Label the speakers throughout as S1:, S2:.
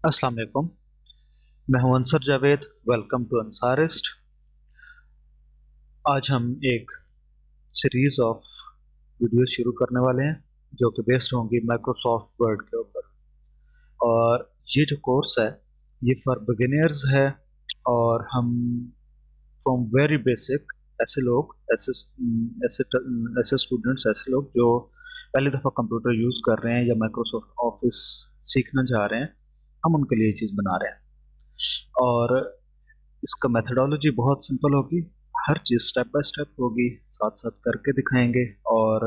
S1: अस्सलाम वालेकुम। मैं हूं अंसर जावेद। Welcome to Ansarist. आज हम एक सीरीज ऑफ वीडियो शुरू करने वाले हैं जो कि बेस्ड होंगी माइक्रोसॉफ्ट वर्ड के ऊपर। और ये जो कोर्स है ये फॉर बिगिनर्स है। और हम फ्रॉम वेरी बेसिक ऐसे लोग ऐसे ऐसे ऐसे स्टूडेंट्स ऐसे लोग जो पहली दफ़ा कंप्यूटर यूज़ कर रहे हैं या माइक्रोसॉफ्ट ऑफिस सीखना चाह रहे हैं, हम उनके लिए ये चीज़ बना रहे हैं। और इसका मेथडोलॉजी बहुत सिंपल होगी। हर चीज़ स्टेप बाय स्टेप होगी, साथ साथ करके दिखाएंगे और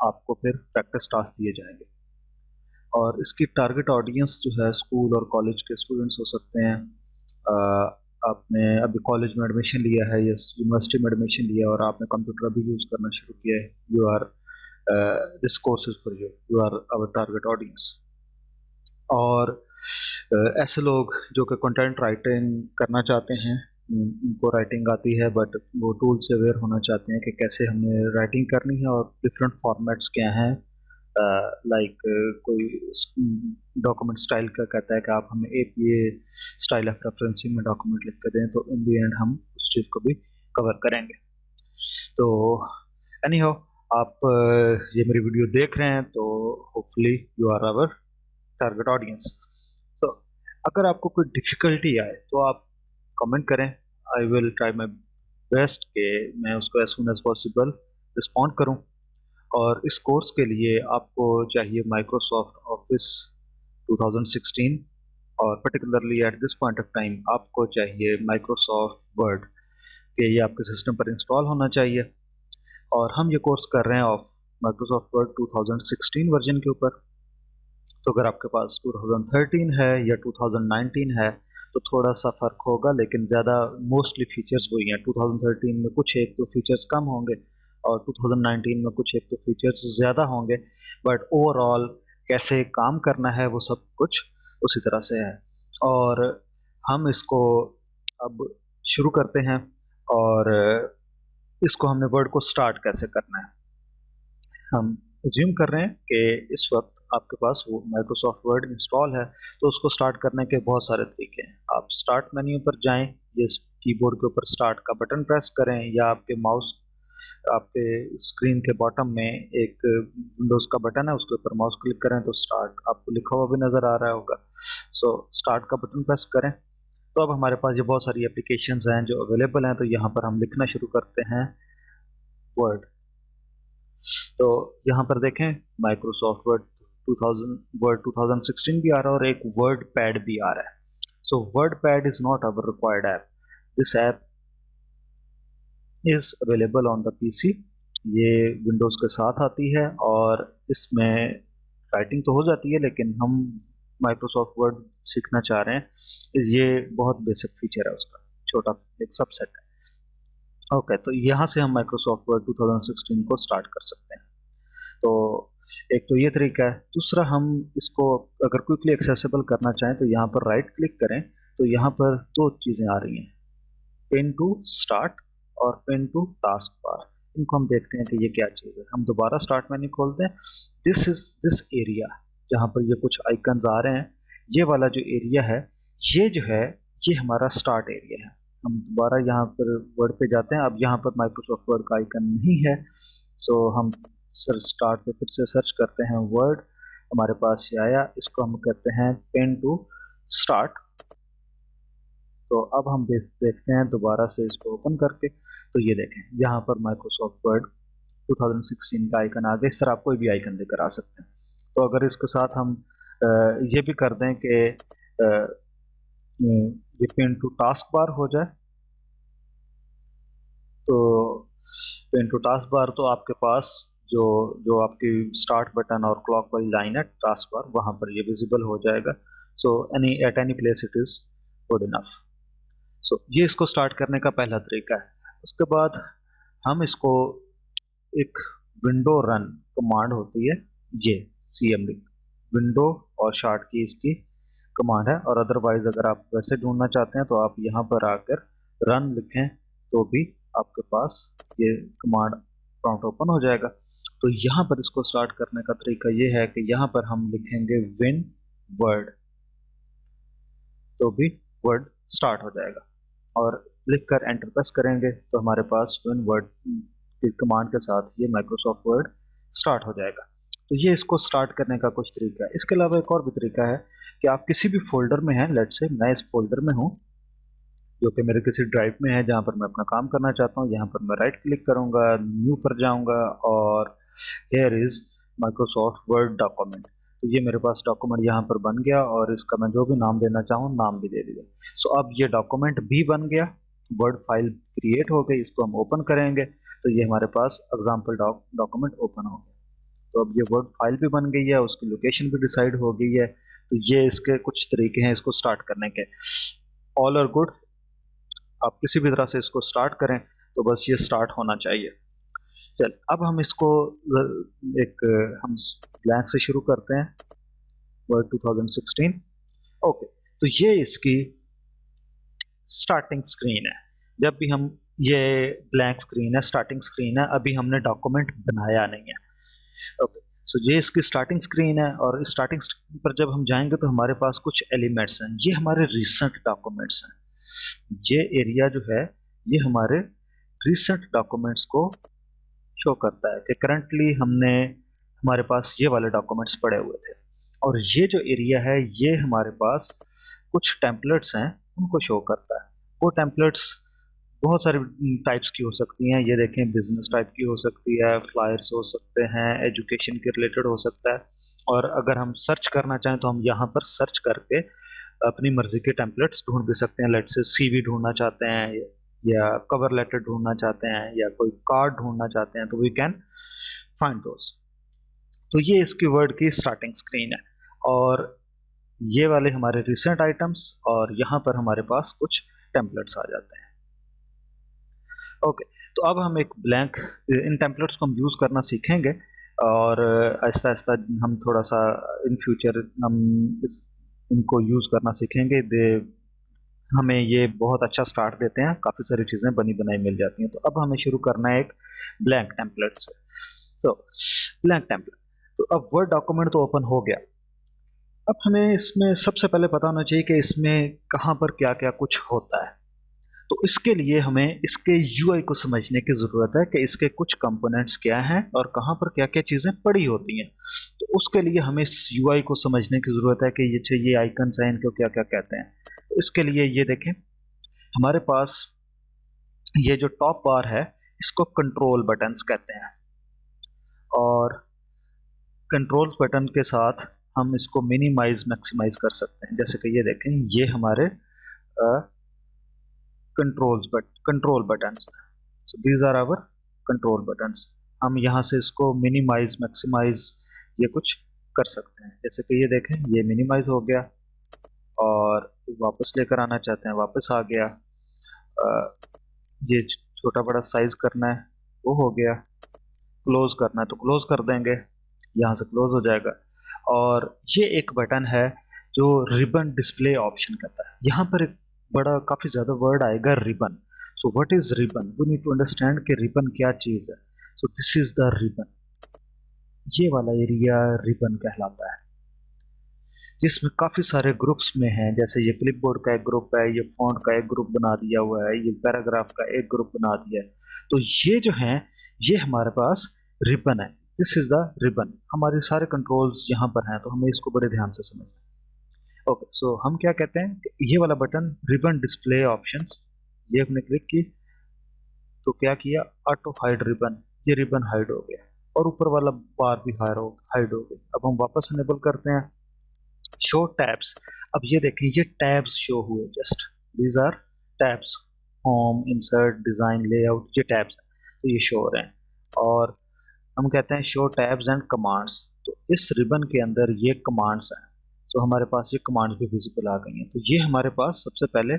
S1: आपको फिर प्रैक्टिस टास्क दिए जाएंगे। और इसकी टारगेट ऑडियंस जो है स्कूल और कॉलेज के स्टूडेंट्स हो सकते हैं। आपने अभी कॉलेज में एडमिशन लिया है या यूनिवर्सिटी में एडमिशन लिया और आपने कंप्यूटर अभी यूज़ करना शुरू किया है, you are this course is for you, you are our target audience. और ऐसे लोग जो कि कंटेंट राइटिंग करना चाहते हैं, उनको राइटिंग आती है बट वो टूल से अवेयर होना चाहते हैं कि कैसे हमें राइटिंग करनी है और डिफरेंट फॉर्मेट्स क्या हैं। लाइक कोई डॉक्यूमेंट स्टाइल का कहता है कि आप हमें एक ये स्टाइल ऑफ रेफरेंसिंग में डॉक्यूमेंट लिख कर दें, तो इन दी एंड हम उस चीज़ को भी कवर करेंगे। तो एनी हाउ, आप ये मेरी वीडियो देख रहे हैं तो hopefully you are our target audience. So अगर आपको कोई डिफिकल्टी आए तो आप कमेंट करें। I will try my best कि मैं उसको as soon as possible respond करूं। और इस कोर्स के लिए आपको चाहिए माइक्रोसॉफ्ट ऑफिस 2016, और particularly at this point of time आपको चाहिए माइक्रोसॉफ्ट वर्ड कि ये आपके सिस्टम पर इंस्टॉल होना चाहिए। और हम ये कोर्स कर रहे हैं ऑफ माइक्रोसॉफ्ट वर्ड 2016 वर्जन के ऊपर। तो अगर आपके पास 2013 है या 2019 है तो थोड़ा सा फर्क होगा, लेकिन ज़्यादा मोस्टली फीचर्स वही हैं। 2013 में कुछ एक दो फीचर्स कम होंगे और 2019 में कुछ एक दो फीचर्स ज़्यादा होंगे, बट ओवरऑल कैसे काम करना है वो सब कुछ उसी तरह से है। और हम इसको अब शुरू करते हैं। और इसको हमने वर्ड को स्टार्ट कैसे करना है, हम अज्यूम कर रहे हैं कि इस वक्त आपके पास वो माइक्रोसॉफ्ट वर्ड इंस्टॉल है। तो उसको स्टार्ट करने के बहुत सारे तरीके हैं। आप स्टार्ट मेन्यू पर जाएं, ये कीबोर्ड के ऊपर स्टार्ट का बटन प्रेस करें, या आपके माउस आपके स्क्रीन के बॉटम में एक विंडोज़ का बटन है, उसके ऊपर माउस क्लिक करें तो स्टार्ट आपको लिखा हुआ भी नज़र आ रहा होगा। सो स्टार्ट का बटन प्रेस करें तो अब हमारे पास ये बहुत सारी एप्लीकेशंस हैं जो अवेलेबल हैं। तो यहाँ पर हम लिखना शुरू करते हैं वर्ड। तो यहाँ पर देखें माइक्रोसॉफ्ट वर्ड 2000 वर्ड 2016 भी आ रहा है और एक वर्ड पैड भी आ रहा है। So word pad is not our required app. This app is available on the PC. ये विंडोज़ के साथ आती है और इसमें राइटिंग तो हो जाती है, लेकिन हम माइक्रोसॉफ्ट वर्ड सीखना चाह रहे हैं, ये बहुत बेसिक फीचर है उसका, छोटा एक सबसेट है। ओके, तो यहाँ से हम माइक्रोसॉफ्ट वर्ड 2016 को स्टार्ट कर सकते हैं। तो एक तो ये तरीका है। दूसरा, हम इसको अगर क्विकली एक्सेसिबल करना चाहें तो यहाँ पर राइट क्लिक करें तो यहाँ पर दो चीज़ें आ रही हैं, पिन टू स्टार्ट और पिन टू टास्क बार। इनको हम देखते हैं कि ये क्या चीज़ है। हम दोबारा स्टार्ट मेन्यू खोलते हैं। दिस इज दिस एरिया जहाँ पर ये कुछ आइकन्स आ रहे हैं, ये वाला जो एरिया है ये जो है ये हमारा स्टार्ट एरिया है। हम दोबारा यहाँ पर वर्ड पे जाते हैं। अब यहाँ पर माइक्रोसॉफ्ट वर्ड का आइकन नहीं है, सो हम सर स्टार्ट पे फिर से सर्च करते हैं वर्ड, हमारे पास ये आया। इसको हम कहते हैं पेन टू स्टार्ट। तो अब हम देखते हैं दोबारा से इसको ओपन करके, तो ये देखें यहाँ पर माइक्रोसॉफ्ट वर्ड 2016 का आइकन आ गया। इस तरह आप कोई भी आइकन लेकर आ सकते हैं। तो अगर इसके साथ हम ये भी कर दें कि ये पेन टू टास्क बार हो जाए, तो पेन टू टास्क बार तो आपके पास जो जो आपकी स्टार्ट बटन और क्लॉक वाली लाइन है टास्क बार, वहाँ पर ये विजिबल हो जाएगा। So any at any place it is good enough. So ये इसको स्टार्ट करने का पहला तरीका है। उसके बाद हम इसको एक विंडो रन कमांड होती है, ये cmd विंडो और शॉर्ट की इसकी कमांड है। और अदरवाइज अगर आप वैसे ढूंढना चाहते हैं तो आप यहाँ पर आकर रन लिखें तो भी आपके पास ये कमांड प्रॉम्प्ट ओपन हो जाएगा। तो यहाँ पर इसको स्टार्ट करने का तरीका ये है कि यहाँ पर हम लिखेंगे विन वर्ड। तो भी वर्ड स्टार्ट हो जाएगा। और लिख कर एंटर प्रेस करेंगे तो हमारे पास ट्विन वर्ड की कमांड के साथ ये माइक्रोसॉफ्ट वर्ड स्टार्ट हो जाएगा। तो ये इसको स्टार्ट करने का कुछ तरीका है। इसके अलावा एक और भी तरीका है कि आप किसी भी फोल्डर में हैं, लेट्स से मैं इस फोल्डर में हूँ जो कि मेरे किसी ड्राइव में है जहाँ पर मैं अपना काम करना चाहता हूँ। यहाँ पर मैं राइट क्लिक करूंगा, न्यू पर जाऊंगा और here is Microsoft word document. तो ये मेरे पास डॉक्यूमेंट यहाँ पर बन गया और इसका मैं जो भी नाम देना चाहूँ नाम भी दे दिया। सो अब ये डॉक्यूमेंट भी बन गया, वर्ड फाइल क्रिएट हो गई। इसको हम ओपन करेंगे तो ये हमारे पास एग्जाम्पल डॉक्यूमेंट ओपन हो गया। तो अब ये वर्ड फाइल भी बन गई है, उसकी लोकेशन भी डिसाइड हो गई है। तो ये इसके कुछ तरीके हैं इसको स्टार्ट करने के। ऑल आर गुड, आप किसी भी तरह से इसको स्टार्ट करें तो बस ये स्टार्ट होना चाहिए। चल अब हम इसको एक हम ब्लैंक से शुरू करते हैं, वर्ड 2016। ओके, तो ये इसकी स्टार्टिंग स्क्रीन है। जब भी हम ये ब्लैंक स्क्रीन है, स्टार्टिंग स्क्रीन है, अभी हमने डॉक्यूमेंट बनाया नहीं है। ओके, सो ये इसकी स्टार्टिंग स्क्रीन है और इस स्टार्टिंग स्क्रीन पर जब हम जाएंगे तो हमारे पास कुछ एलिमेंट्स हैं। ये हमारे रिसेंट डॉक्यूमेंट्स हैं। ये एरिया जो है ये हमारे रिसेंट डॉक्यूमेंट्स को शो करता है कि करंटली हमने हमारे पास ये वाले डॉक्यूमेंट्स पड़े हुए थे। और ये जो एरिया है ये हमारे पास कुछ टेम्पलेट्स हैं उनको शो करता है। वो टेम्पलेट्स बहुत सारी टाइप्स की हो सकती हैं। ये देखें, बिजनेस टाइप की हो सकती है, फ्लायर्स हो सकते हैं, एजुकेशन के रिलेटेड हो सकता है। और अगर हम सर्च करना चाहें तो हम यहाँ पर सर्च करके अपनी मर्जी के टेम्पलेट्स ढूंढ भी सकते हैं। लेट्स से सीवी ढूंढना चाहते हैं या कवर लेटर ढूंढना चाहते हैं या कोई कार्ड ढूंढना चाहते हैं तो वी कैन फाइंड दोस। तो ये इसकी वर्ड की स्टार्टिंग स्क्रीन है और ये वाले हमारे रिसेंट आइटम्स और यहाँ पर हमारे पास कुछ टेम्पलेट्स आ जाते हैं। ओके, तो अब हम एक ब्लैंक, इन टेम्पलेट्स को हम यूज़ करना सीखेंगे और आहिस्ता आहिस्ता हम थोड़ा सा इन फ्यूचर हम इनको यूज़ करना सीखेंगे। दे हमें ये बहुत अच्छा स्टार्ट देते हैं, काफ़ी सारी चीज़ें बनी बनाई मिल जाती हैं। तो अब हमें शुरू करना है एक ब्लैंक टेम्पलेट से। तो ब्लैंक टेम्पलेट, तो अब वर्ड डॉक्यूमेंट तो ओपन हो गया। अब हमें इसमें सबसे पहले पता होना चाहिए कि इसमें कहाँ पर क्या क्या कुछ होता है। तो इसके लिए हमें इसके यूआई को समझने की ज़रूरत है कि इसके कुछ कंपोनेंट्स क्या हैं और कहाँ पर क्या क्या चीज़ें पड़ी होती हैं। तो उसके लिए हमें इस यूआई को समझने की ज़रूरत है कि ये आइकन्स हैं, इनको क्या क्या कहते हैं। तो इसके लिए ये देखें, हमारे पास ये जो टॉप बार है इसको कंट्रोल बटन्स कहते हैं और कंट्रोल बटन के साथ हम इसको मिनिमाइज मैक्सिमाइज कर सकते हैं। जैसे कि ये देखें, ये हमारे control buttons, so these are our control buttons. हम यहाँ से इसको मिनिमाइज मैक्सिमाइज ये कुछ कर सकते हैं। जैसे कि ये देखें, ये मिनिमाइज हो गया और वापस लेकर आना चाहते हैं, वापस आ गया। ये छोटा बड़ा साइज करना है वो हो गया, क्लोज करना है तो क्लोज कर देंगे, यहाँ से क्लोज हो जाएगा। और ये एक बटन है जो रिबन डिस्प्ले ऑप्शन कहता है। यहाँ पर एक बड़ा काफ़ी ज़्यादा वर्ड आएगा, ribbon. So what is ribbon, we need to understand कि रिबन क्या चीज़ है। So this is the ribbon, ये वाला एरिया रिबन कहलाता है जिसमें काफ़ी सारे ग्रुप्स में हैं। जैसे ये क्लिपबोर्ड का एक ग्रुप है, ये फॉन्ट का एक ग्रुप बना दिया हुआ है, ये पैराग्राफ का एक ग्रुप बना दिया है। तो ये जो हैं ये हमारे पास रिबन है। This is the ribbon. हमारे सारे कंट्रोल्स यहाँ पर हैं तो हमें इसको बड़े ध्यान से समझना है। ओके, सो हम क्या कहते हैं कि ये वाला बटन रिबन डिस्प्ले ऑप्शंस, ये हमने क्लिक की तो क्या किया, ऑटो हाइड रिबन, ये रिबन हाइड हो गया और ऊपर वाला बार भी हाइड हो गई। अब हम वापस इनेबल करते हैं शो टैब्स। अब ये देखें, ये टैब्स शो हुए, just these are tabs, home, insert, design, layout, ये टैब्स हैं तो ये शो हो रहे हैं। और हम कहते हैं शो टैब्स एंड कमांड्स। तो इस रिबन के अंदर ये कमांड्स हैं, तो हमारे पास ये कमांड्स भी विजिबल आ गई हैं। तो ये हमारे पास सबसे पहले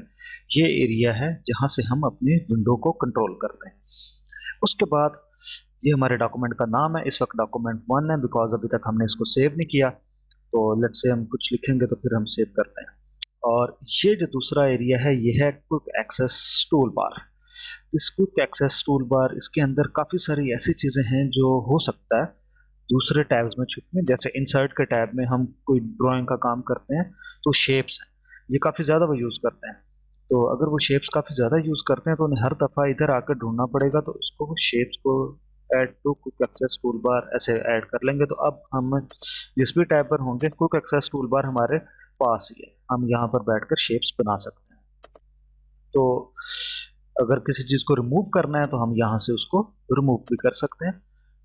S1: ये एरिया है जहां से हम अपनी विंडो को कंट्रोल करते हैं। उसके बाद ये हमारे डॉक्यूमेंट का नाम है, इस वक्त डॉक्यूमेंट 1 है बिकॉज अभी तक हमने इसको सेव नहीं किया। तो लेट्स से हम कुछ लिखेंगे तो फिर हम सेव करते हैं। और ये जो दूसरा एरिया है ये है क्विक एक्सेस टूल बार। इस क्विक एक्सेस टूल बार, इसके अंदर काफ़ी सारी ऐसी चीज़ें हैं जो हो सकता है दूसरे टैब्स में छुपी हैं। जैसे इंसर्ट के टैब में हम कोई ड्राइंग का काम करते हैं तो शेप्स हैं, ये काफ़ी ज़्यादा वो यूज़ करते हैं। तो अगर वो शेप्स काफ़ी ज़्यादा यूज़ करते हैं तो उन्हें हर दफ़ा इधर आकर ढूंढना पड़ेगा, तो उसको वो शेप्स को add to quick access toolbar ऐसे ऐड कर लेंगे। तो अब हम जिस भी टैब पर होंगे क्विक एक्सेस टूल बार हमारे पास ही है, हम यहाँ पर बैठकर शेप्स बना सकते हैं। तो अगर किसी चीज़ को रिमूव करना है तो हम यहाँ से उसको रिमूव भी कर सकते हैं।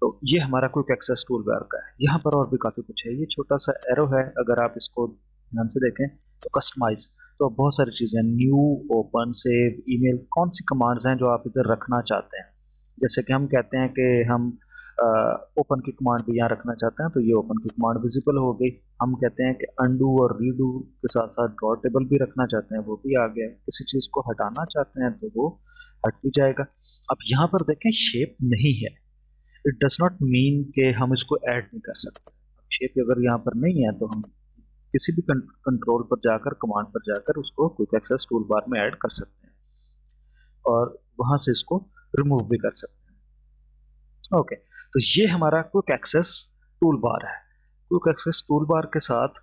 S1: तो ये हमारा क्विक एक्सेस टूल बार का है। यहाँ पर और भी काफ़ी कुछ है, ये छोटा सा एरो है, अगर आप इसको ध्यान से देखें तो कस्टमाइज, तो बहुत सारी चीज़ें, न्यू, ओपन, सेव, ईमेल, कौन सी कमांड्स हैं जो आप इधर रखना चाहते हैं। जैसे कि हम कहते हैं कि हम ओपन की कमांड भी यहाँ रखना चाहते हैं, तो ये ओपन की कमांड विजिबल हो गई। हम कहते हैं कि अंडू और रीडू के साथ साथ ड्रॉ टेबल भी रखना चाहते हैं, वो भी आ गया है। किसी चीज़ को हटाना चाहते हैं तो वो हट भी जाएगा। अब यहाँ पर देखें शेप नहीं है, इट डज नॉट मीन कि हम इसको ऐड नहीं कर सकते। शेप अगर यहाँ पर नहीं है तो हम किसी भी कंट्रोल पर जाकर, कमांड पर जाकर उसको क्विक एक्सेस टूल बार में ऐड कर सकते हैं और वहां से इसको रिमूव भी कर सकते हैं। ओके, तो ये हमारा क्विक एक्सेस टूल बार है। क्विक एक्सेस टूल बार के साथ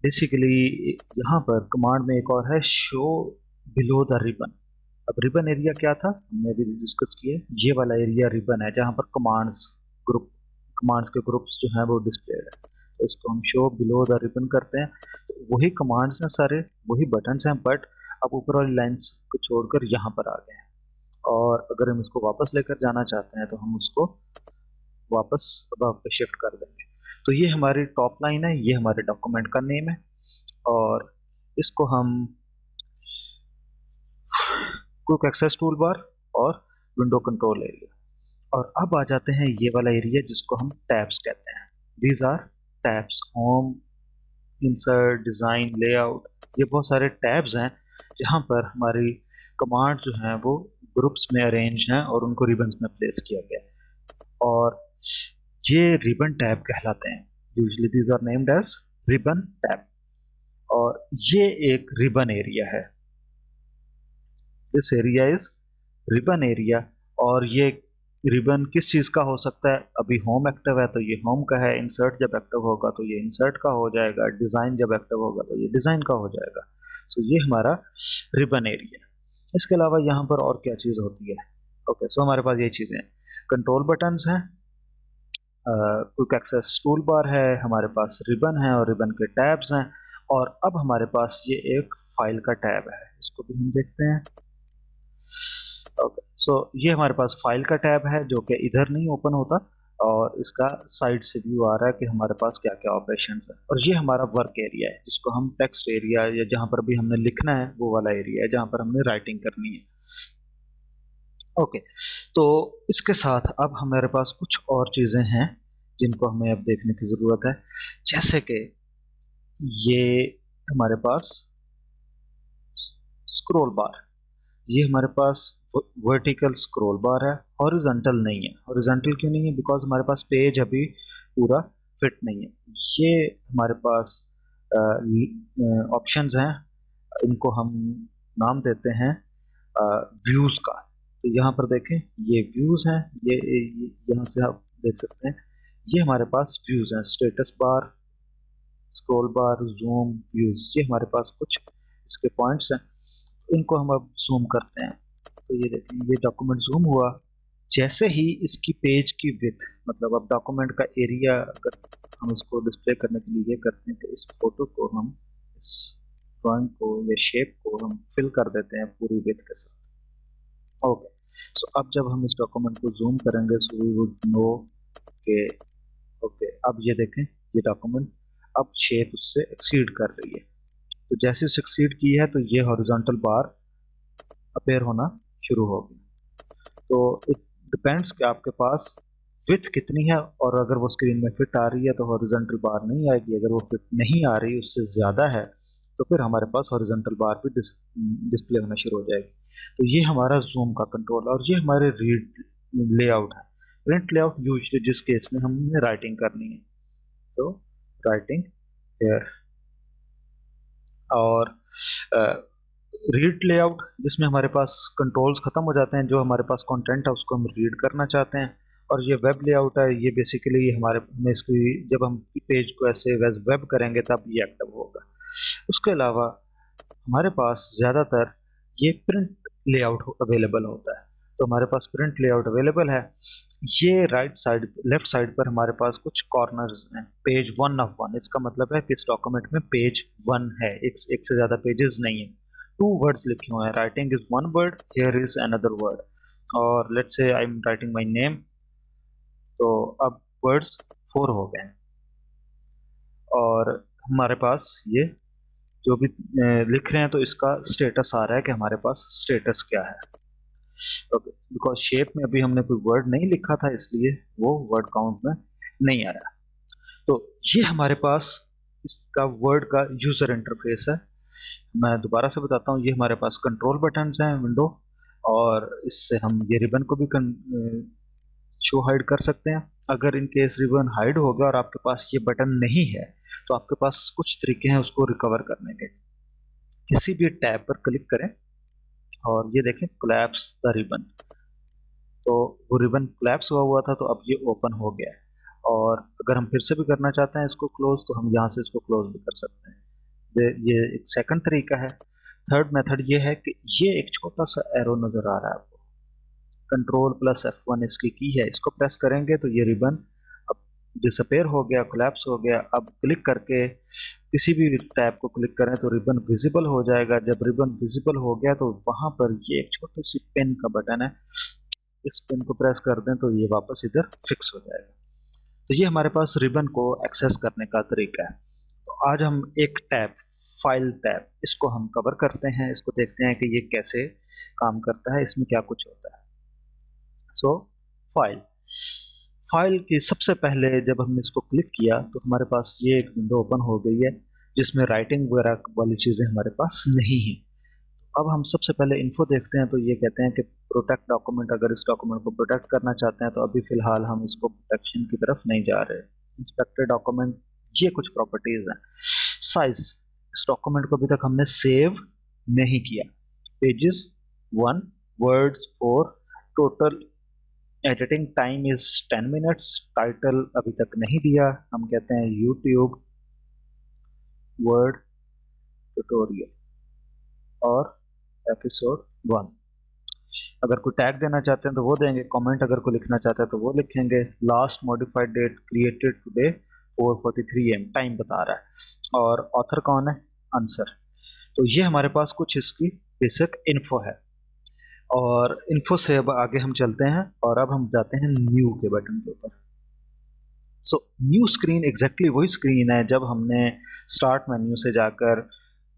S1: बेसिकली यहाँ पर कमांड में एक और है, शो बिलो द रिबन। अब रिबन एरिया क्या था हमने अभी डिस्कस किया, ये वाला एरिया रिबन है जहाँ पर ग्रुप कमांड्स के ग्रुप्स जो हैं वो डिस्प्लेड है। तो इसको हम शो बिलो द रिबन करते हैं। तो वही कमांड्स हैं सारे, वही बटन्स हैं, बट अब ऊपर वाली लाइन्स को छोड़कर यहाँ पर आ गए हैं। और अगर हम इसको वापस लेकर जाना चाहते हैं तो हम उसको वापस अब पे शिफ्ट कर देंगे। तो ये हमारी टॉप लाइन है, ये हमारे डॉक्यूमेंट का नेम है, और इसको हम क्विक एक्सेस टूल बार और विंडो कंट्रोल एरिया। और अब आ जाते हैं ये वाला एरिया जिसको हम टैब्स कहते हैं। These are tabs, home, insert, design, layout, ये बहुत सारे टैब्स हैं जहाँ पर हमारी कमांड जो हैं वो ग्रुप्स में अरेंज हैं और उनको रिबन्स में प्लेस किया गया है। और ये रिबन टैब कहलाते हैं। Usually these are named as ribbon tab. और ये एक रिबन एरिया है, this area is ribbon area. और ये रिबन किस चीज़ का हो सकता है, अभी होम एक्टिव है तो ये होम का है, इंसर्ट जब एक्टिव होगा तो ये इंसर्ट का हो जाएगा, डिज़ाइन जब एक्टिव होगा तो ये डिज़ाइन का हो जाएगा। सो ये हमारा रिबन एरिया। इसके अलावा यहाँ पर और क्या चीज़ होती है। ओके, सो हमारे पास ये चीज़ें हैं, कंट्रोल बटन्स हैं, क्विक एक्सेस टूल बार है, हमारे पास रिबन है और रिबन के टैब्स हैं। और अब हमारे पास ये एक फाइल का टैब है, इसको भी हम देखते हैं। ओके, सो ये हमारे पास फाइल का टैब है जो कि इधर नहीं ओपन होता, और इसका साइड से व्यू आ रहा है कि हमारे पास क्या क्या ऑपरेशंस है। और ये हमारा वर्क एरिया है जिसको हम टेक्स्ट एरिया, या जहाँ पर भी हमने लिखना है वो वाला एरिया है जहाँ पर हमने राइटिंग करनी है। ओके, तो इसके साथ अब हमारे पास कुछ और चीज़ें हैं जिनको हमें अब देखने की ज़रूरत है। जैसे कि ये हमारे पास स्क्रॉल बार, ये हमारे पास वर्टिकल स्क्रॉल बार है, हॉरिजॉन्टल नहीं है। हॉरिजॉन्टल क्यों नहीं है, बिकॉज हमारे पास पेज अभी पूरा फिट नहीं है। ये हमारे पास ऑप्शंस हैं, इनको हम नाम देते हैं व्यूज का। तो यहाँ पर देखें ये व्यूज हैं, ये यहाँ से आप देख सकते हैं, ये हमारे पास व्यूज हैं, स्टेटस बार, स्क्रॉल बार, जूम, व्यूज, ये हमारे पास कुछ इसके पॉइंट्स हैं। इनको हम अब जूम करते हैं। तो ये देखें, ये डॉक्यूमेंट जूम हुआ। जैसे ही इसकी पेज की विड्थ, मतलब अब डॉक्यूमेंट का एरिया अगर हम इसको डिस्प्ले करने के लिए ये करते हैं कि इस फोटो को हम, इस ड्राइंग को या शेप को हम फिल कर देते हैं पूरी विड्थ के साथ। ओके, सो अब जब हम इस डॉक्यूमेंट को जूम करेंगे सो वी वुड नो के ओके, अब ये देखें ये डॉक्यूमेंट अब शेप उससे एक्सीड कर रही है। तो जैसे सक्सीड की है तो ये हॉरिजॉन्टल बार अपेयर होना शुरू होगी। तो इट डिपेंड्स कि आपके पास विड्थ कितनी है, और अगर वो स्क्रीन में फिट आ रही है तो हॉरिजॉन्टल बार नहीं आएगी, अगर वो फिट नहीं आ रही, उससे ज़्यादा है, तो फिर हमारे पास हॉरिजॉन्टल बार भी डिस्प्ले होना शुरू हो जाएगी। तो ये हमारा जूम का कंट्रोल है। और ये हमारे रीड लेआउट है। प्रिंट लेआउट यूजली जिस केस में हमने राइटिंग करनी है, तो राइटिंग हेयर। और रीड लेआउट जिसमें हमारे पास कंट्रोल्स खत्म हो जाते हैं, जो हमारे पास कंटेंट है उसको हम रीड करना चाहते हैं। और ये वेब लेआउट है, ये बेसिकली हमारे में इसकी, जब हम पेज को ऐसे वेब करेंगे तब ये एक्टिव होगा। उसके अलावा हमारे पास ज़्यादातर ये प्रिंट लेआउट अवेलेबल होता है। तो हमारे पास प्रिंट लेआउट अवेलेबल है। ये राइट साइड लेफ्ट साइड पर हमारे पास कुछ कॉर्नर्स हैं, पेज 1 of 1। इसका मतलब है कि इस डॉक्यूमेंट में पेज 1 है, एक से ज़्यादा पेजेस नहीं है। 2 वर्ड्स लिखे हुए हैं, writing is 1 word, here is another word. और let's say I am writing my name, तो अब वर्ड्स 4 हो गए हैं। और हमारे पास ये जो भी लिख रहे हैं तो इसका स्टेटस आ रहा है कि हमारे पास स्टेटस क्या है। ओके, बिकॉज शेप में अभी हमने कोई वर्ड नहीं लिखा था इसलिए वो वर्ड काउंट में नहीं आया। तो ये हमारे पास इसका वर्ड का यूजर इंटरफेस है। मैं दोबारा से बताता हूँ, ये हमारे पास कंट्रोल बटन्स हैं विंडो, और इससे हम ये रिबन को भी शो हाइड कर सकते हैं। अगर इन केस रिबन हाइड हो गया और आपके पास ये बटन नहीं है तो आपके पास कुछ तरीके हैं उसको रिकवर करने के। किसी भी टैब पर क्लिक करें और ये देखें कोलैप्स द रिबन, तो वो रिबन कोलैप्स हुआ था तो अब ये ओपन हो गया है। और अगर हम फिर से भी करना चाहते हैं इसको क्लोज तो हम यहाँ से इसको क्लोज भी कर सकते हैं। ये एक सेकंड तरीका है। थर्ड मेथड ये है कि ये एक छोटा सा एरो नजर आ रहा है आपको, Ctrl+F1 इसकी की है, इसको प्रेस करेंगे तो ये रिबन अब डिसअपेयर हो गया, कोलैप्स हो गया। अब क्लिक करके किसी भी टैब को क्लिक करें तो रिबन विजिबल हो जाएगा। जब रिबन विजिबल हो गया तो वहां पर ये एक छोटी सी पेन का बटन है, इस पेन को प्रेस कर दें तो ये वापस इधर फिक्स हो जाएगा। तो ये हमारे पास रिबन को एक्सेस करने का तरीका है। तो आज हम एक टैब, फाइल टैब, इसको हम कवर करते हैं, इसको देखते हैं कि ये कैसे काम करता है, इसमें क्या कुछ होता है। सो फाइल फाइल की सबसे पहले जब हमने इसको क्लिक किया तो हमारे पास ये एक विंडो ओपन हो गई है जिसमें राइटिंग वगैरह वाली चीज़ें हमारे पास नहीं है। अब हम सबसे पहले इन्फो देखते हैं, तो ये कहते हैं कि प्रोटेक्ट डॉक्यूमेंट, अगर इस डॉक्यूमेंट को प्रोटेक्ट करना चाहते हैं तो अभी फिलहाल हम इसको प्रोटेक्शन की तरफ नहीं जा रहे। इंस्पेक्टेड डॉक्यूमेंट, ये कुछ प्रॉपर्टीज हैं। साइज, इस डॉक्यूमेंट को अभी तक हमने सेव नहीं किया। Pages 1, words 4, total editing time is 10 minutes. Title अभी तक नहीं दिया, हम कहते हैं यूट्यूब वर्ड ट्यूटोरियल और एपिसोड 1। अगर कोई टैग देना चाहते हैं तो वो देंगे, कमेंट अगर कोई लिखना चाहते हैं तो वो लिखेंगे। Last modified date created today 4:43 AM, time बता रहा है। और ऑथर कौन है, आंसर। तो ये हमारे पास कुछ इसकी बेसिक इन्फो है। और इन्फो से अब आगे हम चलते हैं और अब हम जाते हैं न्यू के बटन के ऊपर। सो न्यू स्क्रीन एग्जैक्टली वही स्क्रीन है जब हमने स्टार्ट मेन्यू से जाकर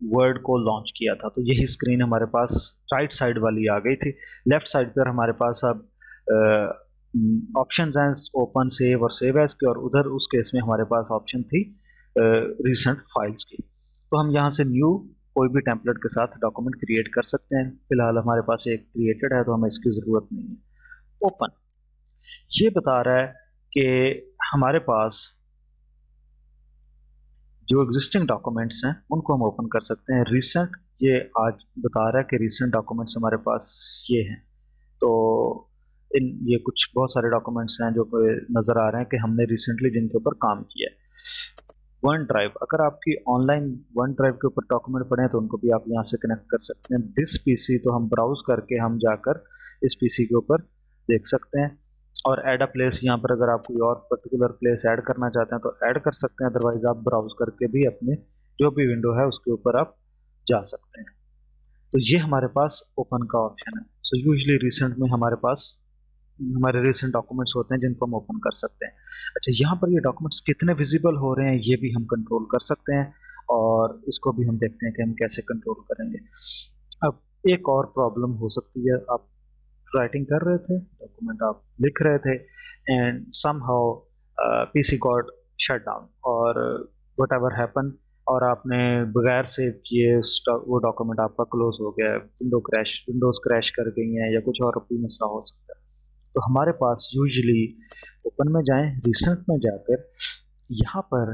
S1: वर्ड को लॉन्च किया था। तो यही स्क्रीन हमारे पास राइट साइड वाली आ गई थी। लेफ्ट साइड पर हमारे पास अब ऑप्शंस हैं, ओपन, सेव और सेव एज के, और उधर उस केस में हमारे पास ऑप्शन थी रिसेंट फाइल्स की। तो हम यहाँ से न्यू कोई भी टेम्पलेट के साथ डॉक्यूमेंट क्रिएट कर सकते हैं। फिलहाल हमारे पास एक क्रिएटेड है तो हमें इसकी ज़रूरत नहीं है। ओपन, ये बता रहा है कि हमारे पास जो एग्जिस्टिंग डॉक्यूमेंट्स हैं उनको हम ओपन कर सकते हैं। रिसेंट, ये आज बता रहा है कि रिसेंट डॉक्यूमेंट्स हमारे पास ये हैं। तो ये कुछ बहुत सारे डॉक्यूमेंट्स हैं जो नज़र आ रहे हैं कि हमने रिसेंटली जिनके ऊपर काम किया है। वन ड्राइव, अगर आपकी ऑनलाइन वन ड्राइव के ऊपर डॉक्यूमेंट पड़े हैं तो उनको भी आप यहाँ से कनेक्ट कर सकते हैं। दिस पीसी, तो हम ब्राउज करके हम जाकर इस पीसी के ऊपर देख सकते हैं। और ऐड अ प्लेस, यहाँ पर अगर आप कोई और पर्टिकुलर प्लेस ऐड करना चाहते हैं तो ऐड कर सकते हैं, अदरवाइज आप ब्राउज करके भी अपने जो भी विंडो है उसके ऊपर आप जा सकते हैं। तो ये हमारे पास ओपन का ऑप्शन है। सो यूजली रिसेंट में हमारे पास हमारे रिसेंट डॉक्यूमेंट्स होते हैं जिनको हम ओपन कर सकते हैं। अच्छा, यहाँ पर ये डॉक्यूमेंट्स कितने विजिबल हो रहे हैं ये भी हम कंट्रोल कर सकते हैं, और इसको भी हम देखते हैं कि हम कैसे कंट्रोल करेंगे। अब एक और प्रॉब्लम हो सकती है, आप राइटिंग कर रहे थे, डॉक्यूमेंट आप लिख रहे थे and somehow PC got shut down और वट एवर हैपन, और आपने बगैर सेव किए वो डॉक्यूमेंट आपका क्लोज हो गया, विंडोज क्रैश कर गई हैं या कुछ और भी मसला हो सकता है। तो हमारे पास यूजुअली ओपन में जाएं, रिसेंट में जाकर यहाँ पर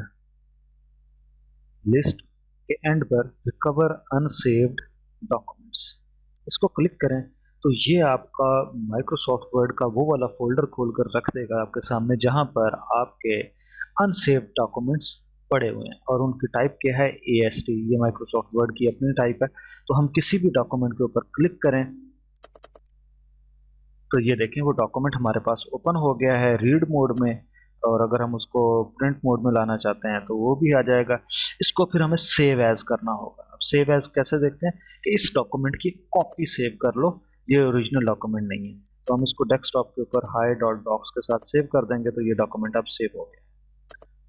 S1: लिस्ट के एंड पर रिकवर अनसेव्ड डॉक्यूमेंट्स, इसको क्लिक करें तो ये आपका माइक्रोसॉफ्ट वर्ड का वो वाला फोल्डर खोलकर रख देगा आपके सामने जहाँ पर आपके अनसेव्ड डॉक्यूमेंट्स पड़े हुए हैं और उनकी टाइप क्या है, AST। ये माइक्रोसॉफ्ट वर्ड की अपनी टाइप है। तो हम किसी भी डॉक्यूमेंट के ऊपर क्लिक करें तो ये देखें वो डॉक्यूमेंट हमारे पास ओपन हो गया है रीड मोड में। और अगर हम उसको प्रिंट मोड में लाना चाहते हैं तो वो भी आ जाएगा। इसको फिर हमें सेव एज करना होगा। अब सेव एज कैसे देखते हैं कि इस डॉक्यूमेंट की कॉपी सेव कर लो, ये ओरिजिनल डॉक्यूमेंट नहीं है। तो हम इसको डेस्कटॉप के ऊपर हाई डॉट डॉक्स के साथ सेव कर देंगे तो ये डॉक्यूमेंट अब सेव हो गया।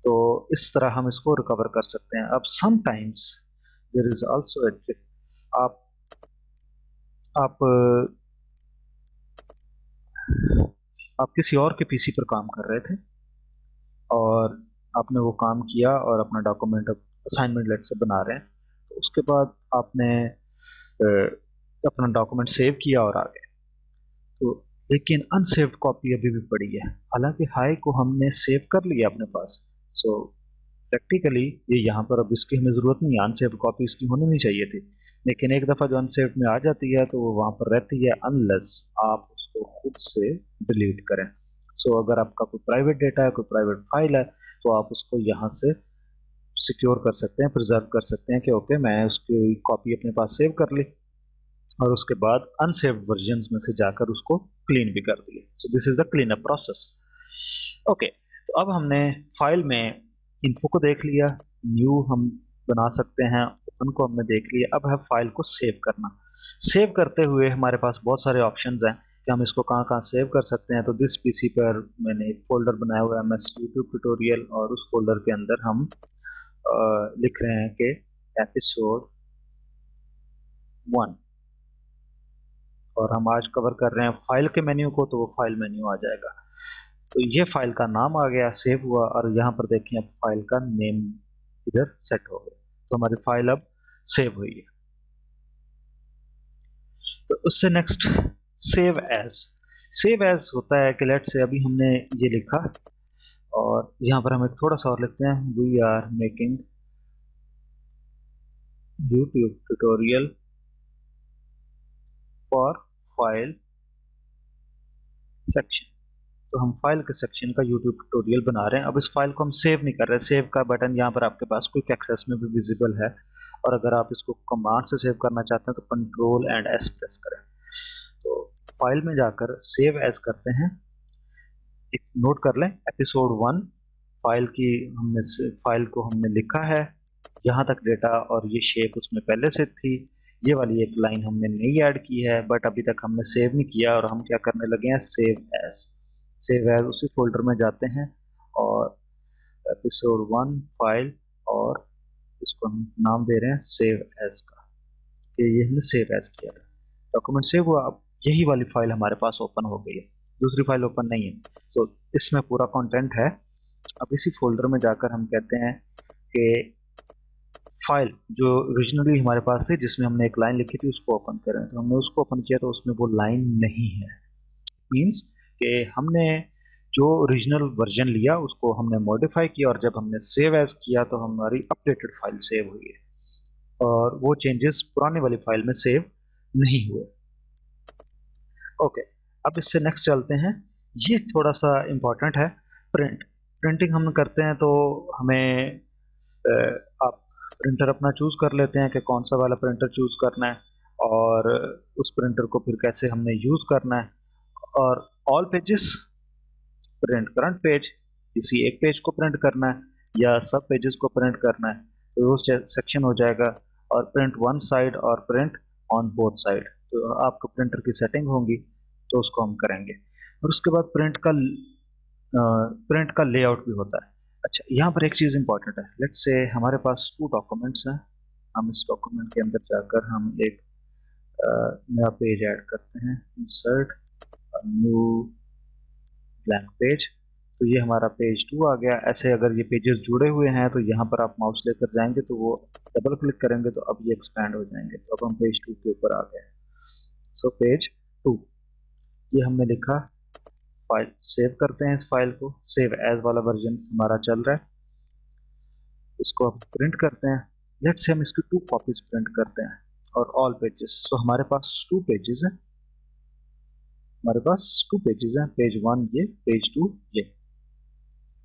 S1: तो इस तरह हम इसको रिकवर कर सकते हैं। अब sometimes there is also a trick. आप आप आप किसी और के पीसी पर काम कर रहे थे और आपने वो काम किया और अपना डॉक्यूमेंट असाइनमेंट लेट से बना रहे हैं। तो उसके बाद आपने अपना डॉक्यूमेंट सेव किया और आ गए। तो लेकिन अनसेव्ड कॉपी अभी भी पड़ी है, हालांकि हाई को हमने सेव कर लिया अपने पास। सो प्रैक्टिकली ये यहाँ पर अब इसकी हमें ज़रूरत नहीं है, अनसेव्ड कॉपी इसकी होनी नहीं चाहिए थी। लेकिन एक दफ़ा जो अनसेव्ड में आ जाती है तो वो वहाँ पर रहती है अनलेस आप उसको खुद से डिलीट करें। सो अगर आपका कोई प्राइवेट डेटा है, कोई प्राइवेट फाइल है, तो आप उसको यहाँ से सिक्योर कर सकते हैं, प्रिजर्व कर सकते हैं कि ओके मैं उसकी कॉपी अपने पास सेव कर ली और उसके बाद अनसेव्ड वर्जन्स में से जाकर उसको क्लीन भी कर दिए। सो this is the clean up process. Okay, तो अब हमने फाइल में इन्फो को देख लिया, न्यू हम बना सकते हैं, ओपन को हमने देख लिया। अब है फाइल को सेव करना। सेव करते हुए हमारे पास बहुत सारे ऑप्शंस हैं कि हम इसको कहाँ कहाँ सेव कर सकते हैं। तो दिस पीसी पर मैंने एक फोल्डर बनाया हुआ है MS यूट्यूब ट्यूटोरियल, और उस फोल्डर के अंदर हम लिख रहे हैं कि एपिसोड 1, और हम आज कवर कर रहे हैं फाइल के मेन्यू को, तो वो फाइल मेन्यू आ जाएगा। तो ये फाइल का नाम आ गया, सेव हुआ, और यहाँ पर देखिए अब फाइल का नेम इधर सेट हो गया। तो हमारी फाइल अब सेव हुई है। तो उससे next save as. Save as होता है कि लेट से अभी हमने ये लिखा और यहाँ पर हम एक थोड़ा सा और लिखते हैं, we are making YouTube tutorial for file section. तो हम फाइल के सेक्शन का यूट्यूब ट्यूटोरियल बना रहे हैं। अब इस फाइल को हम सेव नहीं कर रहे। सेव का बटन यहाँ पर आपके पास क्विक एक्सेस में भी विजिबल है, और अगर आप इसको कमांड से सेव करना चाहते हैं तो कंट्रोल एंड एस प्रेस करें। तो फाइल में जाकर सेव एज करते हैं। एक नोट कर लें, एपिसोड 1 फाइल को हमने लिखा है, यहाँ तक डेटा और ये शेप उसमें पहले से थी। ये वाली एक लाइन हमने नई ऐड की है, बट अभी तक हमने सेव नहीं किया, और हम क्या करने लगे हैं, सेव एज। सेव एज उसी फोल्डर में जाते हैं और एपिसोड 1 फाइल, और इसको हम नाम दे रहे हैं सेव एज का, कि ये हमने सेव एज किया है। डॉक्यूमेंट सेव हुआ। अब यही वाली फाइल हमारे पास ओपन हो गई है, दूसरी फाइल ओपन नहीं है। तो इसमें पूरा कंटेंट है। अब इसी फोल्डर में जाकर हम कहते हैं कि फाइल जो ओरिजिनली हमारे पास थी, जिसमें हमने एक लाइन लिखी थी, उसको ओपन करें। तो हमने उसको ओपन किया तो उसमें वो लाइन नहीं है। मीन्स कि हमने जो ओरिजिनल वर्जन लिया उसको हमने मॉडिफाई किया, और जब हमने सेव एज किया तो हमारी अपडेटेड फाइल सेव हुई है, और वो चेंजेस पुराने वाली फाइल में सेव नहीं हुए। ओके, अब इससे नेक्स्ट चलते हैं। ये थोड़ा सा इम्पोर्टेंट है, प्रिंटिंग हम करते हैं तो हमें आप प्रिंटर अपना चूज कर लेते हैं कि कौन सा वाला प्रिंटर चूज करना है, और उस प्रिंटर को फिर कैसे हमने यूज करना है। और all pages, print current page, किसी एक पेज को प्रिंट करना है या सब पेजेस को प्रिंट करना है, तो वो सेक्शन हो जाएगा। और प्रिंट वन साइड और प्रिंट ऑन बोथ साइड, तो आपको प्रिंटर की सेटिंग होंगी तो उसको हम करेंगे। और उसके बाद प्रिंट का लेआउट भी होता है। अच्छा, यहाँ पर एक चीज़ इंपॉर्टेंट है। लेट्स से हमारे पास 2 डॉक्यूमेंट्स हैं। हम इस डॉक्यूमेंट के अंदर जाकर हम एक नया पेज ऐड करते हैं, इंसर्ट न्यू ब्लैंक पेज। तो ये हमारा पेज 2 आ गया। ऐसे अगर ये पेजेस जुड़े हुए हैं तो यहाँ पर आप माउस लेकर जाएंगे तो वो डबल क्लिक करेंगे तो अब ये एक्सपैंड हो जाएंगे। तो अब हम पेज 2 के ऊपर आ गए। सो पेज 2 ये हमने लिखा। फाइल सेव करते हैं, इस फाइल को सेव एज वाला वर्जन हमारा चल रहा है। इसको अब प्रिंट करते हैं। लेट्स से हम इसकी 2 कॉपीज प्रिंट करते हैं, और ऑल पेजेस। सो हमारे पास 2 पेजेस हैं, हमारे पास 2 पेजेस हैं, पेज 1 ये, पेज 2 ये।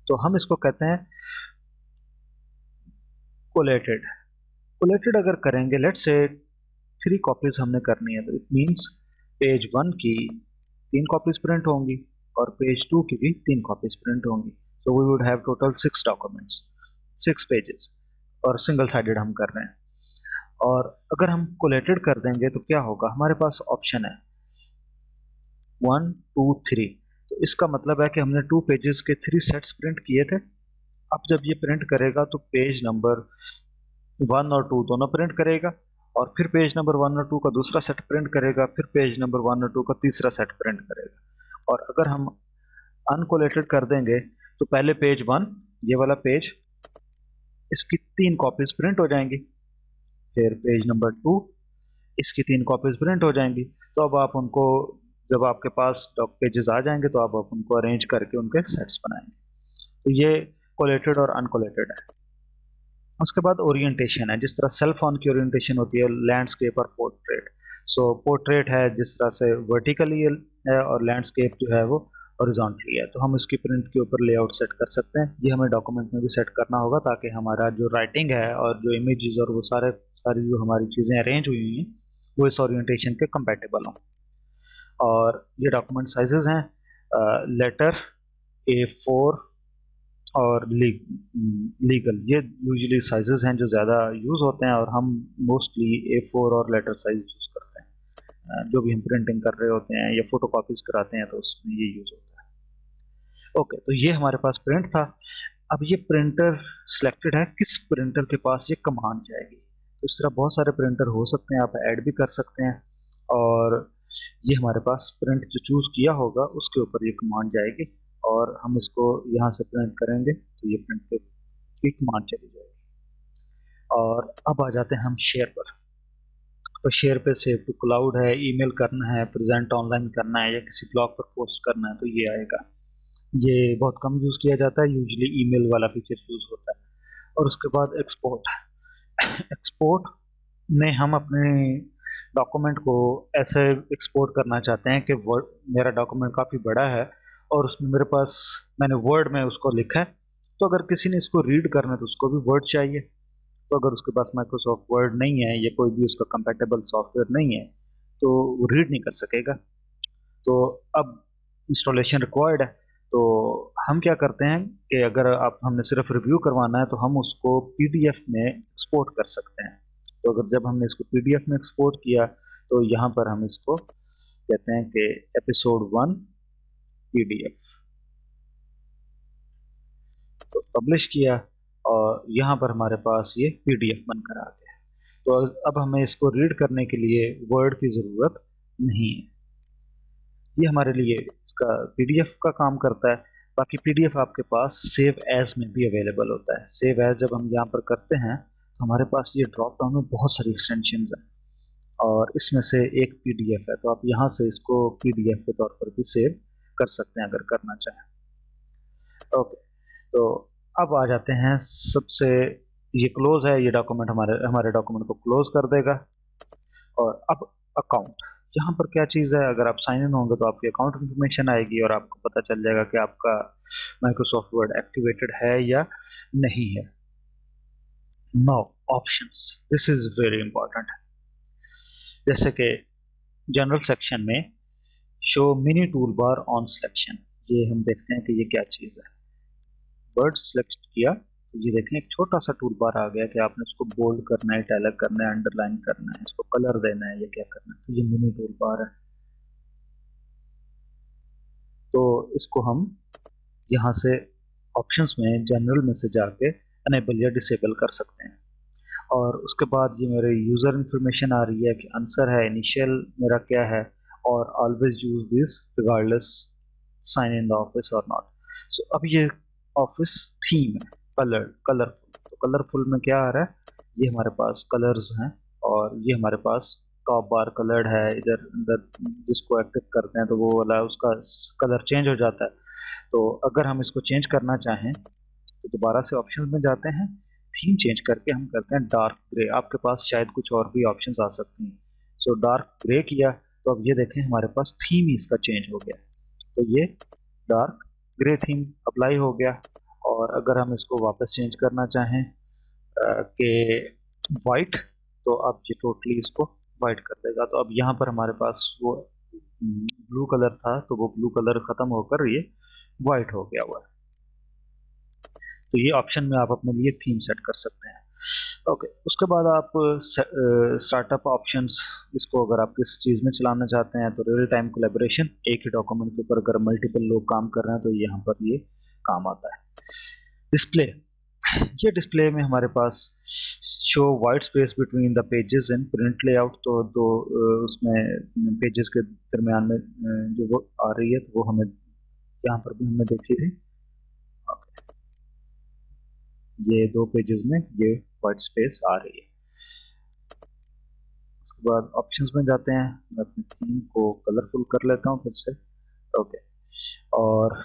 S1: तो हम इसको कहते हैं कोलेटेड। कोलेटेड अगर करेंगे, लेट्स से 3 कॉपीज हमने करनी है, तो इट मीन्स पेज 1 की 3 कॉपीज प्रिंट होंगी और पेज 2 की भी 3 कॉपीज प्रिंट होंगी। So we would have total 6 documents, 6 pages, और सिंगल साइडेड हम कर रहे हैं। और अगर हम कोलेटेड कर देंगे तो क्या होगा, हमारे पास ऑप्शन है 1 2 3। तो इसका मतलब है कि हमने 2 पेजेस के 3 सेट्स प्रिंट किए थे। अब जब ये प्रिंट करेगा तो पेज नंबर 1 और 2 दोनों प्रिंट करेगा, और फिर पेज नंबर 1 और 2 का दूसरा सेट प्रिंट करेगा, फिर पेज नंबर 1 और 2 का तीसरा सेट प्रिंट करेगा। और अगर हम अनकोलेटेड कर देंगे तो पहले पेज 1, ये वाला पेज, इसकी 3 कॉपीज प्रिंट हो जाएंगी, फिर पेज नंबर 2, इसकी 3 कॉपीज प्रिंट हो जाएंगी। तो अब आप उनको, जब आपके पास डॉक पेजेस आ जाएंगे तो आप उनको अरेंज करके उनके सेट्स बनाएंगे। तो ये कोलेटेड और अनकोलेटेड है। उसके बाद ओरिएंटेशन है, जिस तरह सेल फोन की ओरिएंटेशन होती है लैंडस्केप और पोर्ट्रेट। सो पोर्ट्रेट है जिस तरह से वर्टिकली है, और लैंडस्केप जो है वो हॉरिजॉन्टली है। तो हम इसकी प्रिंट के ऊपर लेआउट सेट कर सकते हैं। ये हमें डॉक्यूमेंट में भी सेट करना होगा ताकि हमारा जो राइटिंग है और जो इमेजेस और वो सारी जो हमारी चीज़ें अरेंज हुई हैं वो इस ओरिएंटेशन के कंपैटिबल हों। और ये डॉक्यूमेंट साइजेस हैं लेटर, A4 और लीगल। ये यूजुअली साइजेस हैं जो ज़्यादा यूज़ होते हैं, और हम मोस्टली A4 और लेटर साइज यूज़ करते हैं। जो भी हम प्रिंटिंग कर रहे होते हैं या फोटो कॉपीज कराते हैं तो उसमें ये यूज़ होता है। ओके, तो ये हमारे पास प्रिंट था। अब ये प्रिंटर सिलेक्टेड है, किस प्रिंटर के पास ये कमांड जाएगी। तो इस तरह बहुत सारे प्रिंटर हो सकते हैं, आप ऐड भी कर सकते हैं। और ये हमारे पास प्रिंट जो चूज़ किया होगा उसके ऊपर ये कमांड जाएगी, और हम इसको यहाँ से प्रिंट करेंगे तो ये प्रिंट की कमांड चली जाएगी। और अब आ जाते हैं हम शेयर पर। तो शेयर पे सेव टू क्लाउड है, ईमेल करना है, प्रेजेंट ऑनलाइन करना है, या किसी ब्लॉग पर पोस्ट करना है, तो ये आएगा। ये बहुत कम यूज़ किया जाता है, यूजुअली ईमेल वाला फीचर यूज़ होता है। और उसके बाद एक्सपोर्ट। एक्सपोर्ट में हम अपने डॉक्यूमेंट को ऐसे एक्सपोर्ट करना चाहते हैं कि वर्ड, मेरा डॉक्यूमेंट काफ़ी बड़ा है और उसमें मेरे पास, मैंने वर्ड में उसको लिखा है, तो अगर किसी ने इसको रीड करना है तो उसको भी वर्ड चाहिए। तो अगर उसके पास माइक्रोसॉफ्ट वर्ड नहीं है या कोई भी उसका कंपैटिबल सॉफ्टवेयर नहीं है तो वो रीड नहीं कर सकेगा। तो अब इंस्टॉलेशन रिक्वायर्ड है। तो हम क्या करते हैं कि अगर आप, हमने सिर्फ रिव्यू करवाना है तो हम उसको पीडीएफ में एक्सपोर्ट कर सकते हैं। तो अगर जब हमने इसको पीडीएफ में एक्सपोर्ट किया तो यहाँ पर हम इसको कहते हैं कि एपिसोड 1 पीडीएफ, तो पब्लिश किया और यहाँ पर हमारे पास ये पीडीएफ बनकर आ गया। तो अब हमें इसको रीड करने के लिए वर्ड की ज़रूरत नहीं है, ये हमारे लिए इसका पीडीएफ का काम करता है। बाकी पीडीएफ आपके पास सेव एज में भी अवेलेबल होता है। सेव एज जब हम यहाँ पर करते हैं तो हमारे पास ये ड्रॉप डाउन में बहुत सारी एक्सटेंशंस हैं, और इसमें से एक पीडीएफ है, तो आप यहाँ से इसको पीडीएफ के तौर पर भी सेव कर सकते हैं अगर करना चाहें। ओके, तो अब आ जाते हैं सबसे, ये क्लोज है, ये डॉक्यूमेंट हमारे डॉक्यूमेंट को क्लोज कर देगा। और अब अकाउंट, यहाँ पर क्या चीज़ है, अगर आप साइन इन होंगे तो आपकी अकाउंट इन्फॉर्मेशन आएगी और आपको पता चल जाएगा कि आपका माइक्रोसॉफ्ट वर्ड एक्टिवेटेड है या नहीं है। Now options, this is very important. जैसे कि जनरल सेक्शन में show mini tool bar on selection, ये हम देखते हैं कि ये क्या चीज़ है। वर्ड सिलेक्ट किया तो ये देखें एक छोटा सा टूल बार आ गया कि आपने इसको बोल्ड करना है, इटैलिक करना है, अंडरलाइन करना है, इसको कलर देना है, या क्या करना है। तो ये मिनी टूल बार है, तो इसको हम यहाँ से ऑप्शंस में जनरल में से जाके अनेबल या डिसेबल कर सकते हैं। और उसके बाद ये मेरे यूज़र इन्फॉर्मेशन आ रही है कि आंसर है, इनिशियल मेरा क्या है, और always use this regardless sign in the office और नॉट। सो अब ये ऑफिस थीम है, कलरफुल। तो कलरफुल में क्या आ रहा है, ये हमारे पास कलर्स हैं, और ये हमारे पास टॉप बार कलर्ड है, इधर अंदर जिसको एक्टिव करते हैं तो वो वाला उसका कलर चेंज हो जाता है। तो अगर हम इसको चेंज करना चाहें तो दोबारा से ऑप्शन में जाते हैं, थीम चेंज करके हम करते हैं डार्क ग्रे। आपके पास शायद कुछ और भी ऑप्शंस आ सकती हैं। सो डार्क ग्रे किया तो अब ये देखें हमारे पास थीम ही इसका चेंज हो गया, तो ये डार्क ग्रे थीम अप्लाई हो गया। और अगर हम इसको वापस चेंज करना चाहें के वाइट, तो अब ये टोटली इसको वाइट कर देगा। तो अब यहाँ पर हमारे पास वो ब्लू कलर था, तो वो ब्लू कलर खत्म होकर ये वाइट हो गया हुआ है। तो ये ऑप्शन में आप अपने लिए थीम सेट कर सकते हैं। ओके, उसके बाद आप स्टार्टअप ऑप्शंस, इसको अगर आप किस चीज़ में चलाना चाहते हैं तो रियल टाइम कोलेबोरेशन, एक ही डॉक्यूमेंट के ऊपर अगर मल्टीपल लोग काम कर रहे हैं तो यहाँ पर ये काम आता है। डिस्प्ले, ये डिस्प्ले में हमारे पास show white space between the pages in print layout, तो दो उसमें पेजेस के दरमियान में जो वो आ रही है, तो वो हमें यहाँ पर भी हमने देखी थी। ये दो पेजेस में ये वाइट स्पेस आ रही है। उसके बाद ऑप्शंस में जाते हैं, मैं अपनी थीम को कलरफुल कर लेता हूँ फिर से। ओके, और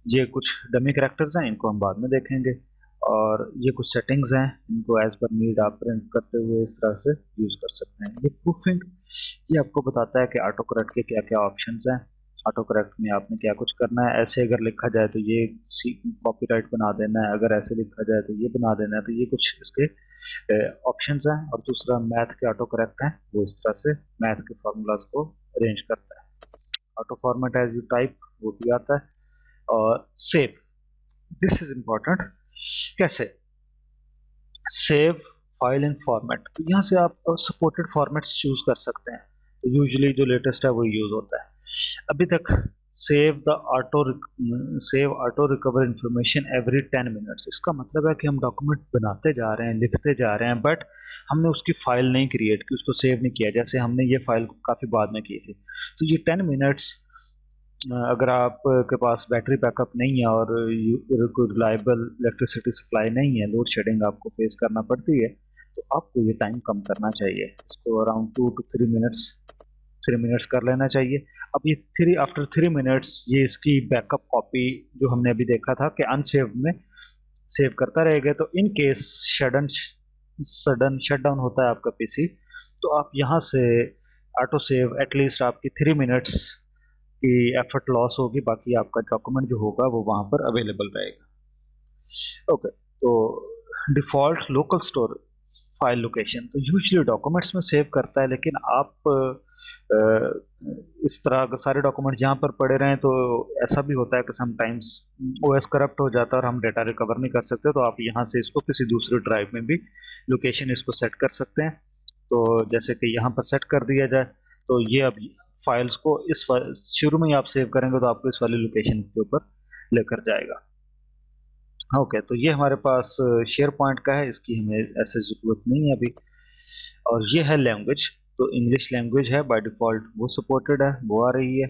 S1: ये कुछ डमी कैरेक्टर्स हैं, इनको हम बाद में देखेंगे। और ये कुछ सेटिंग्स हैं, इनको एज पर नीड आप प्रिंट करते हुए इस तरह से यूज कर सकते हैं। ये प्रूफिंग, ये आपको बताता है कि ऑटो करेक्ट के क्या क्या ऑप्शंस हैं, ऑटो करेक्ट में आपने क्या कुछ करना है। ऐसे अगर लिखा जाए तो ये कॉपीराइट बना देना है, अगर ऐसे लिखा जाए तो ये बना देना है। तो ये कुछ इसके ऑप्शंस हैं। और दूसरा मैथ के ऑटो करेक्ट है, वो इस तरह से मैथ के फार्मूलाज को अरेंज करता है। Auto format as you type, वो भी आता है। और सेव, दिस इज इम्पोर्टेंट। कैसे सेव फाइल इन फॉर्मेट, तो यहाँ से आप सपोर्टेड फॉर्मेट्स चूज कर सकते हैं। तो यूजुअली जो लेटेस्ट है वो यूज होता है अभी तक। Save the auto save auto recover information every 10 minutes, इसका मतलब है कि हम डॉक्यूमेंट बनाते जा रहे हैं, लिखते जा रहे हैं, बट हमने उसकी फाइल नहीं क्रिएट की, उसको सेव नहीं किया। जैसे हमने ये फाइल काफी बाद में की थी, तो ये 10 मिनट्स, अगर आप के पास बैटरी बैकअप नहीं है और कोई रिलायबल इलेक्ट्रिसिटी सप्लाई नहीं है, लोड शेडिंग आपको फेस करना पड़ती है, तो आपको ये टाइम कम करना चाहिए। इसको अराउंड 2 to 3 मिनट्स, 3 मिनट्स कर लेना चाहिए। अब ये आफ्टर 3 मिनट्स ये इसकी बैकअप कॉपी जो हमने अभी देखा था कि अनसेव्ड में सेव करता रहेगा। तो in case sudden sudden shut down होता है आपका पीसी, तो आप यहाँ से ऑटो सेव, एटलीस्ट आपकी 3 मिनट्स की एफर्ट लॉस होगी, बाकी आपका डॉक्यूमेंट जो होगा वो वहां पर अवेलेबल रहेगा। ओके, तो default local store file location, तो यूजुअली डॉक्यूमेंट्स में सेव करता है, लेकिन आप इस तरह अगर सारे डॉक्यूमेंट जहाँ पर पड़े रहें तो ऐसा भी होता है कि समटाइम्स ओएस करप्ट हो जाता है और हम डेटा रिकवर नहीं कर सकते, तो आप यहाँ से इसको किसी दूसरे ड्राइव में भी लोकेशन इसको सेट कर सकते हैं। तो जैसे कि यहाँ पर सेट कर दिया जाए, तो ये अब फाइल्स को इस शुरू में ही आप सेव करेंगे तो आपको इस वाली लोकेशन के ऊपर लेकर जाएगा। ओके, तो ये हमारे पास शेयर पॉइंट का है, इसकी हमें ऐसे ज़रूरत नहीं है अभी। और ये है लैंग्वेज, तो इंग्लिश लैंग्वेज है बाय डिफ़ॉल्ट, वो सपोर्टेड है, वो आ रही है।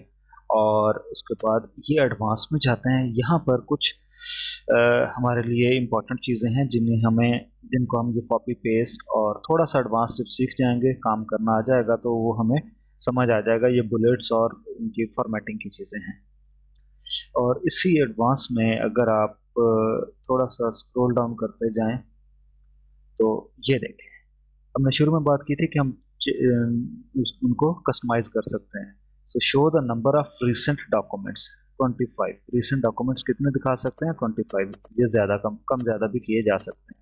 S1: और उसके बाद ये एडवांस में जाते हैं, यहाँ पर कुछ हमारे लिए इम्पोर्टेंट चीज़ें हैं जिनको हम ये कॉपी पेस्ट और थोड़ा सा एडवांस जब सीख जाएंगे, काम करना आ जाएगा, तो वो हमें समझ आ जाएगा। ये बुलेट्स और इनकी फॉर्मेटिंग की चीज़ें हैं। और इसी एडवांस में अगर आप थोड़ा सा स्क्रॉल डाउन करते जाएं, तो ये देखें, हमने शुरू में बात की थी कि हम उनको कस्टमाइज कर सकते हैं। सो show the number of recent documents 25, recent documents कितने दिखा सकते हैं? 25। ये ज़्यादा कम कम ज़्यादा भी किए जा सकते हैं।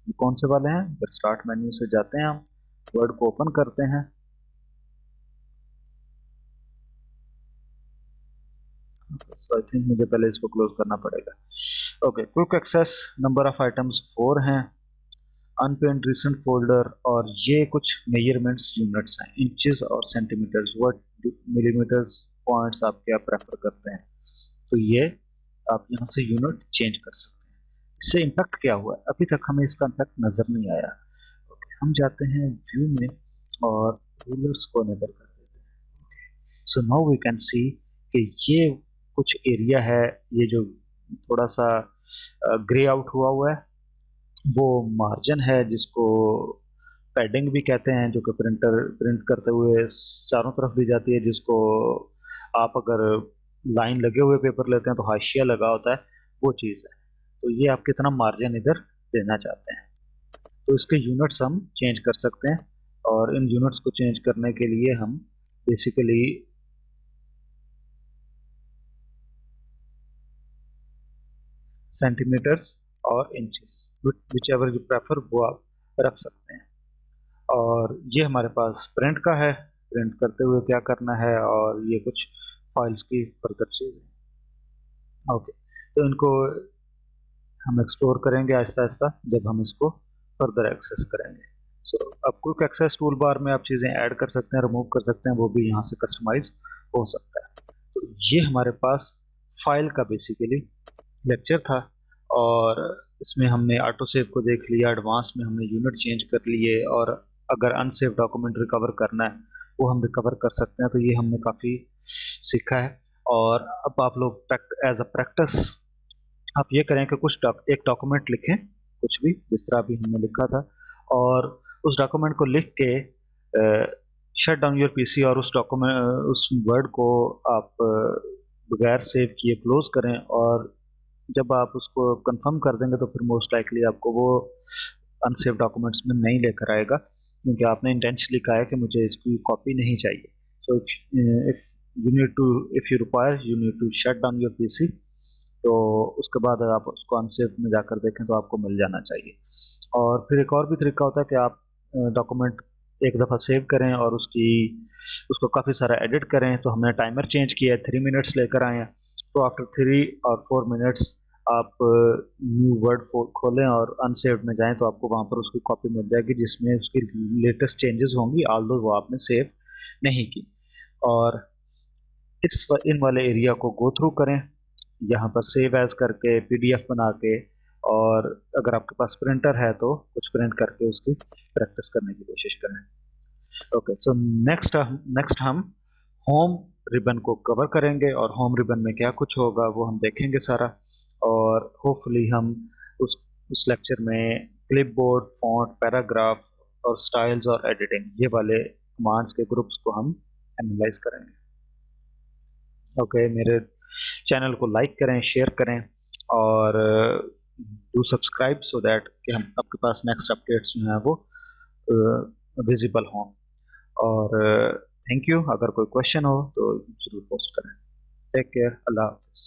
S1: ये कौन से वाले हैं? अगर स्टार्ट मेन्यू से जाते हैं, हम वर्ड को ओपन करते हैं, तो आई थिंक मुझे पहले इसको क्लोज करना पड़ेगा। Okay, quick access number of items 4 हैं। अनपेंड रिसेंट फोल्डर, और ये कुछ मेजरमेंट्स यूनिट्स हैं, इंचेस और सेंटीमीटर्स, वर्ड, मिलीमीटर्स, पॉइंट्स, आप क्या प्रेफर करते हैं, तो ये आप यहाँ से यूनिट चेंज कर सकते हैं। इससे इम्पैक्ट क्या हुआ है? अभी तक हमें इसका इम्पैक्ट नजर नहीं आया। ओके, हम जाते हैं व्यू में और रूलर्स को इनेबल कर देते हैं। So now we can see कि ये कुछ एरिया है, ये जो थोड़ा सा ग्रे आउट हुआ हुआ है, वो मार्जिन है, जिसको पैडिंग भी कहते हैं, जो कि प्रिंटर प्रिंट करते हुए चारों तरफ दी जाती है, जिसको आप अगर लाइन लगे हुए पेपर लेते हैं तो हाशिया लगा होता है, वो चीज़ है। तो ये आप कितना मार्जिन इधर देना चाहते हैं, तो इसके यूनिट्स हम चेंज कर सकते हैं। और इन यूनिट्स को चेंज करने के लिए हम बेसिकली सेंटीमीटर्स और inches, which ever you prefer वो आप रख सकते हैं। और ये हमारे पास प्रिंट का है, प्रिंट करते हुए क्या करना है, और ये कुछ फाइल्स की फर्दर चीज़ें। ओके, तो इनको हम एक्सप्लोर करेंगे आहिस्ता आहिस्ता जब हम इसको फर्दर एक्सेस करेंगे। सो अब क्विक एक्सेस टूल बार में आप चीज़ें ऐड कर सकते हैं, रिमूव कर सकते हैं, वो भी यहाँ से कस्टमाइज हो सकता है। तो ये हमारे पास फाइल का बेसिकली लेक्चर था, और इसमें हमने ऑटो सेव को देख लिया, एडवांस में हमने यूनिट चेंज कर लिए, और अगर अनसेव डॉक्यूमेंट रिकवर करना है वो हम रिकवर कर सकते हैं। तो ये हमने काफ़ी सीखा है। और अब आप लोग एज अ प्रैक्टिस आप ये करें कि एक डॉक्यूमेंट लिखें, कुछ भी जिस तरह अभी हमने लिखा था, और उस डॉक्यूमेंट को लिख के शट डाउन योर पीसी, और उस डॉक्यूमेंट उस वर्ड को आप बगैर सेव किए क्लोज करें। और जब आप उसको कंफर्म कर देंगे तो फिर मोस्ट लाइकली आपको वो अनसेव डॉक्यूमेंट्स में नहीं लेकर आएगा, क्योंकि आपने इंटेंशनली कहा है कि मुझे इसकी कॉपी नहीं चाहिए। So if if you require you need to shut down your PC. तो उसके बाद आप उसको अनसेव में जाकर देखें तो आपको मिल जाना चाहिए। और फिर एक और भी तरीका होता है कि आप डॉक्यूमेंट एक दफ़ा सेव करें और उसको काफ़ी सारा एडिट करें। तो हमने टाइमर चेंज किया है, 3 मिनट्स लेकर आए हैं। तो आफ्टर 3 और 4 मिनट्स आप न्यू वर्ड खोलें और अनसेव्ड में जाएं, तो आपको वहाँ पर उसकी कॉपी मिल जाएगी जिसमें उसकी लेटेस्ट चेंजेस होंगी, ऑल्दो वो आपने सेव नहीं की। और इन वाले एरिया को गो थ्रू करें, यहाँ पर सेव एज करके पीडीएफ बना के, और अगर आपके पास प्रिंटर है तो कुछ प्रिंट करके उसकी प्रैक्टिस करने की कोशिश करें। ओके, सो नेक्स्ट हम होम रिबन को कवर करेंगे, और होम रिबन में क्या कुछ होगा वो हम देखेंगे सारा। और होपफुली हम उस लेक्चर में क्लिपबोर्ड, फॉन्ट, पैराग्राफ और स्टाइल्स और एडिटिंग, ये वाले कमांड्स के ग्रुप्स को हम एनालाइज करेंगे। ओके, मेरे चैनल को लाइक करें, शेयर करें, और डू सब्सक्राइब सो दैट कि हम आपके पास नेक्स्ट अपडेट्स जो हैं वो विजिबल हों। और थैंक यू। अगर कोई क्वेश्चन हो तो ज़रूर पोस्ट करें। टेक केयर, अल्लाह हाफिज़।